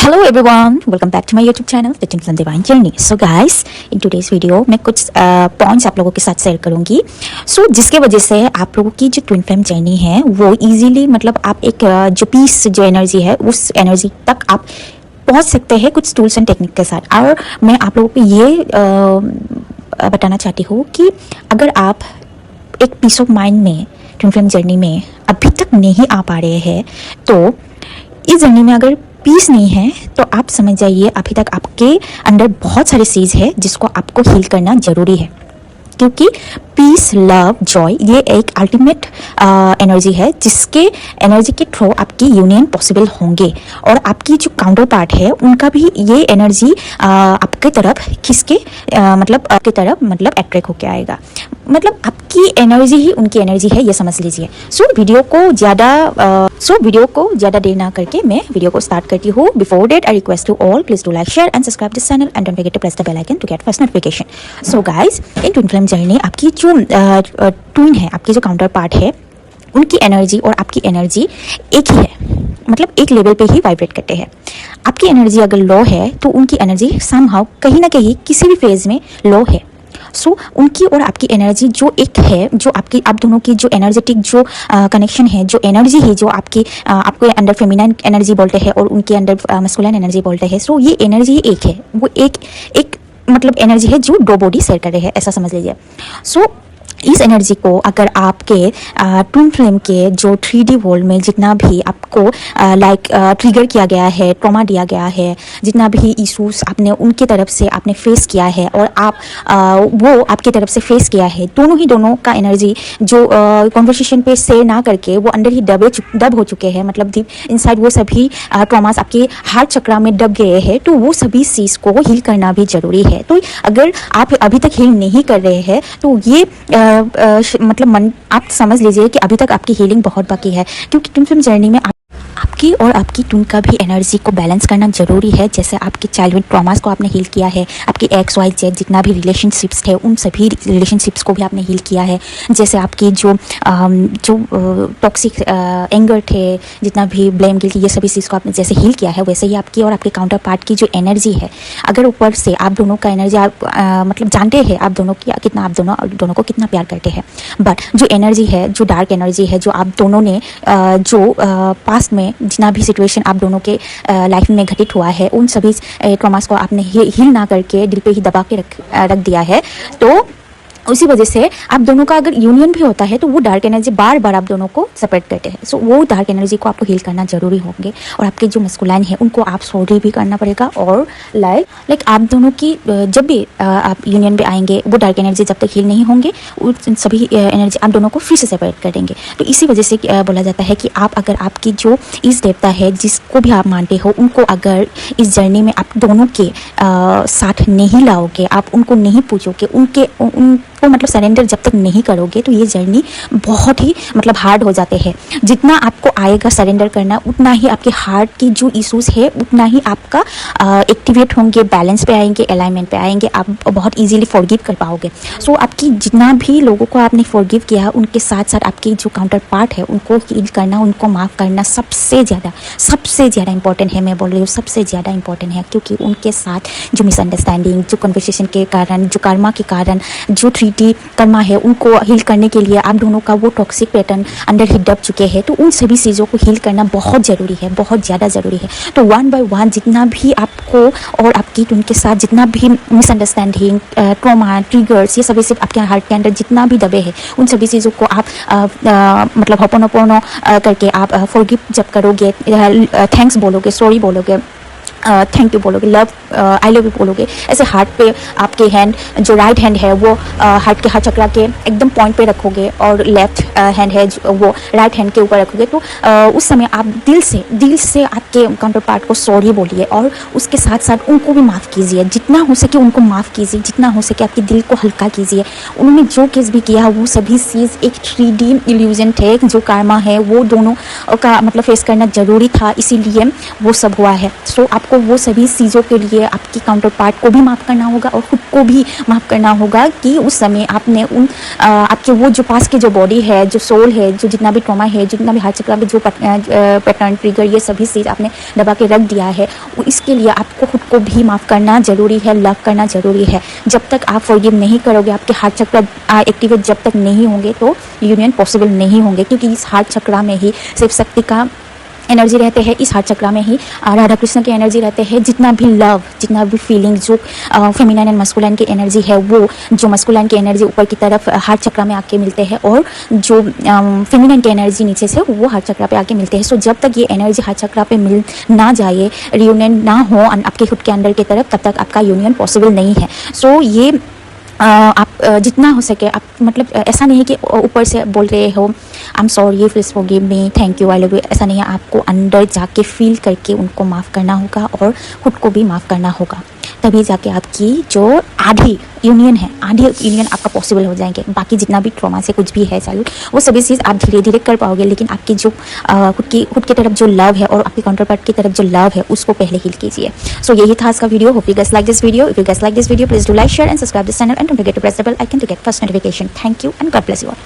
Hello everyone, welcome back to my YouTube channel The Twin Flame Divine Journey. So guys, in today's video मैं कुछ points आप लोगों के साथ share करूंगी. So जिसके वजह से आप लोगों की जो ट्विन फ्लेम जर्नी है वो इजीली मतलब आप एक जो पीस जो एनर्जी है उस एनर्जी तक आप पहुंच सकते हैं कुछ टूल्स एंड टेक्निक के साथ. और मैं आप लोगों को ये बताना चाहती हूँ कि अगर आप एक पीस ऑफ माइंड में ट्विन फ्लेम जर्नी में अभी तक नहीं आ पा रहे हैं तो इस जर्नी में अगर पीस नहीं है तो आप समझ जाइए अभी तक आपके अंदर बहुत सारी चीज़ है जिसको आपको हील करना जरूरी है. क्योंकि पीस, लव, जॉय ये एक अल्टीमेट एनर्जी है जिसके एनर्जी के थ्रू आपकी यूनियन पॉसिबल होंगे और आपकी जो काउंटर पार्ट है उनका भी ये एनर्जी आपके तरफ खिसके मतलब आपके तरफ मतलब अट्रैक्ट होके आएगा. मतलब आपकी एनर्जी ही उनकी एनर्जी है, ये समझ लीजिए. सो वीडियो को ज़्यादा देर ना करके मैं वीडियो को स्टार्ट करती हूँ. Before that I request to all please do like, share and subscribe this channel and don't forget to press the bell icon to get first notification. So guys, in twin flame journey आपकी जो twin है, आपकी जो counter part है, उनकी energy और आपकी energy एक ही है, मतलब एक लेवल पे ही वाइब्रेट करते हैं. आपकी एनर्जी अगर लो है तो उनकी एनर्जी समहाउ कहीं ना कहीं किसी भी फेज में लो है. सो उनकी और आपकी एनर्जी जो एक है, जो आपकी आप दोनों की जो एनर्जेटिक जो कनेक्शन है, जो एनर्जी है, जो आपके अंदर फेमिनाइन एनर्जी बोलते हैं और उनके अंदर मस्कुलाइन एनर्जी बोलते हैं. सो ये एनर्जी एक है, वो एक मतलब एनर्जी है जो दो बॉडी शेयर कर रहे हैं, ऐसा समझ लीजिए. सो इस एनर्जी को अगर आपके ट्विन फ्लेम के जो 3D वर्ल्ड में जितना भी आपको ट्रिगर किया गया है, ट्रॉमा दिया गया है, जितना भी इशूज आपने उनके तरफ से आपने फेस किया है और आप वो आपके तरफ से फेस किया है, दोनों का एनर्जी जो कॉन्वर्सेशन पे शेयर ना करके वो अंदर ही दब हो चुके हैं, मतलब डीप इनसाइड वो सभी ट्रॉमास आपके हार्ट चक्रा में दब गए हैं. तो वो सभी चीज़ को हील करना भी जरूरी है. तो अगर आप अभी तक हील नहीं कर रहे हैं तो ये मतलब आप समझ लीजिए कि अभी तक आपकी हीलिंग बहुत बाकी है. क्योंकि ट्विन फ्लेम जर्नी में आपकी और आपकी ट्विन का भी एनर्जी को बैलेंस करना जरूरी है. जैसे आपके चाइल्डहुड ट्रॉमास को आपने हील किया है, आपकी XYZ जितना भी रिलेशनशिप्स थे उन सभी रिलेशनशिप्स को भी आपने हील किया है. जैसे आपकी जो टॉक्सिक एंगर थे, जितना भी ब्लेम, गिल्टी, ये सभी चीज़ को आपने जैसे हील किया है, वैसे ही आपकी और आपके काउंटर पार्ट की जो एनर्जी है, अगर ऊपर से आप दोनों का एनर्जी आप मतलब जानते हैं आप दोनों की कितना, आप दोनों को कितना प्यार करते हैं, बट जो एनर्जी है, जो डार्क एनर्जी है, जो आप दोनों ने जो पास्ट में जितना भी सिचुएशन आप दोनों के लाइफ में घटित हुआ है, उन सभी ट्रॉमास को आपने हील ना करके दिल पे ही दबा के रख दिया है. तो उसी वजह से आप दोनों का अगर यूनियन भी होता है तो वो डार्क एनर्जी बार बार आप दोनों को सेपरेट करते हैं. सो वो डार्क एनर्जी को आपको हील करना जरूरी होंगे. और आपके जो मस्कुलाइन है उनको आप सॉरी भी करना पड़ेगा. और लाइक आप दोनों की जब भी आप यूनियन पे आएंगे वो डार्क एनर्जी जब तक हील नहीं होंगे उन सभी एनर्जी आप दोनों को फिर से सेपरेट कर देंगे. तो इसी वजह से बोला जाता है कि आप अगर आपकी जो इस देवता है जिसको भी आप मानते हो उनको अगर इस जर्नी में आप दोनों के साथ नहीं लाओगे, आप उनको नहीं पूछोगे, उनको मतलब सरेंडर जब तक नहीं करोगे तो ये जर्नी बहुत ही मतलब हार्ड हो जाते हैं. जितना आपको आएगा सरेंडर करना उतना ही आपके हार्ट की जो इश्यूज है उतना ही आपका एक्टिवेट होंगे, बैलेंस पे आएंगे, अलाइनमेंट पे आएंगे, आप बहुत इजीली फॉरगिव कर पाओगे. सो आपकी जितना भी लोगों को आपने फॉरगिव किया उनके साथ साथ आपकी जो काउंटर पार्ट है उनको हील करना, उनको माफ़ करना सबसे ज़्यादा इंपॉर्टेंट है. मैं बोल रही हूँ सबसे ज़्यादा इंपॉर्टेंट है. क्योंकि उनके साथ जो मिसअंडरस्टैंडिंग, जो कन्वर्सेशन के कारण, जो कर्मा के कारण जो 3D कर्मा है उनको हील करने के लिए आप दोनों का वो टॉक्सिक पैटर्न अंदर ही दब चुके हैं. तो उन सभी चीज़ों को हील करना बहुत ज़रूरी है, बहुत ज़्यादा ज़रूरी है. तो वन बाय वन जितना भी आपको और आपकी ट्विन के साथ जितना भी मिसअंडरस्टैंडिंग, ट्रॉमा, ट्रिगर्स, ये सभी सिर्फ आपके हार्ट के अंदर जितना भी दबे हैं उन सभी चीज़ों को आप मतलब होपोनोपोनो करके आप फॉरगिव जब करोगे, थैंक्स बोलोगे, सॉरी बोलोगे, थैंक यू बोलोगे, लव आई लव यू बोलोगे, ऐसे हार्ट पे आपके हैंड जो राइट हैंड है वो हार्ट के हार्ट चक्रा के एकदम पॉइंट पे रखोगे और लेफ्ट हैंड है वो राइट हैंड के ऊपर रखोगे. तो उस समय आप दिल से आपके काउंटर पार्ट को सॉरी बोलिए और उसके साथ साथ उनको भी माफ़ कीजिए. जितना हो सके उनको माफ़ कीजिए, जितना हो सके आपके दिल को हल्का कीजिए. उन्होंने जो केस भी किया वो सभी चीज़ एक 3D इल्यूजन थे. जो कर्मा है वो दोनों का मतलब फेस करना ज़रूरी था, इसीलिए वो सब हुआ है. सो आपको वो सभी चीज़ों के लिए आपकी काउंटर पार्ट को भी माफ़ करना होगा और ख़ुद को भी माफ़ करना होगा कि उस समय आपने उन आपके वो जो पास के जो बॉडी है, जो सोल है, जो जितना भी ट्रॉमा है, जितना भी हार्ट चक्र में जो पैटर्न ट्रिगर ये सभी चीज़ आपने दबा के रख दिया है, इसके लिए आपको खुद को भी माफ़ करना ज़रूरी है, लव करना ज़रूरी है। जब तक आप फॉरगिव नहीं करोगे, आपके हार्ट चक्र एक्टिवेट जब तक नहीं होंगे तो यूनियन पॉसिबल नहीं होंगे, क्योंकि इस हार्ट चक्र में ही सिर्फ शक्ति का एनर्जी रहते हैं, इस हार्ट चक्र में ही राधा कृष्ण की एनर्जी रहते हैं। जितना भी लव, जितना भी फीलिंग, जो फेमिनाइन एंड मस्कुलाइन की एनर्जी है, वो जो मस्कुलाइन की एनर्जी ऊपर की तरफ हार्ट चक्र में आके मिलते हैं और जो फेमिनाइन की एनर्जी नीचे से वो हार्ट चक्र पे आके मिलते हैं। सो जब तक ये एनर्जी हार्ट चक्र पे मिल ना जाए, रियूनियन ना हो आपके खुद के अंदर की तरफ, तब तक आपका यूनियन पॉसिबल नहीं है। सो ये आप जितना हो सके आप, मतलब ऐसा नहीं है कि ऊपर से बोल रहे हो I am sorry, please forgive me, thank you, I love you, ऐसा नहीं है। आपको अंदर जाके फील करके उनको माफ़ करना होगा और ख़ुद को भी माफ़ करना होगा, तभी जाके आपकी जो आधी यूनियन है, आधी यूनियन आपका पॉसिबल हो जाएंगे। बाकी जितना भी ट्रॉमा से कुछ भी है चालू, वो सभी चीज़ आप धीरे धीरे कर पाओगे, लेकिन आपकी जो खुद की तरफ जो लव है और आपकी काउंटर पार्ट की तरफ जो लव है, उसको पहले हील कीजिए। सो यही था आज का video. Hope you guys like this video. If you guys like this video, please do like, share and subscribe this channel and don't forget to press the bell icon to get first notification. Thank you and God bless you all.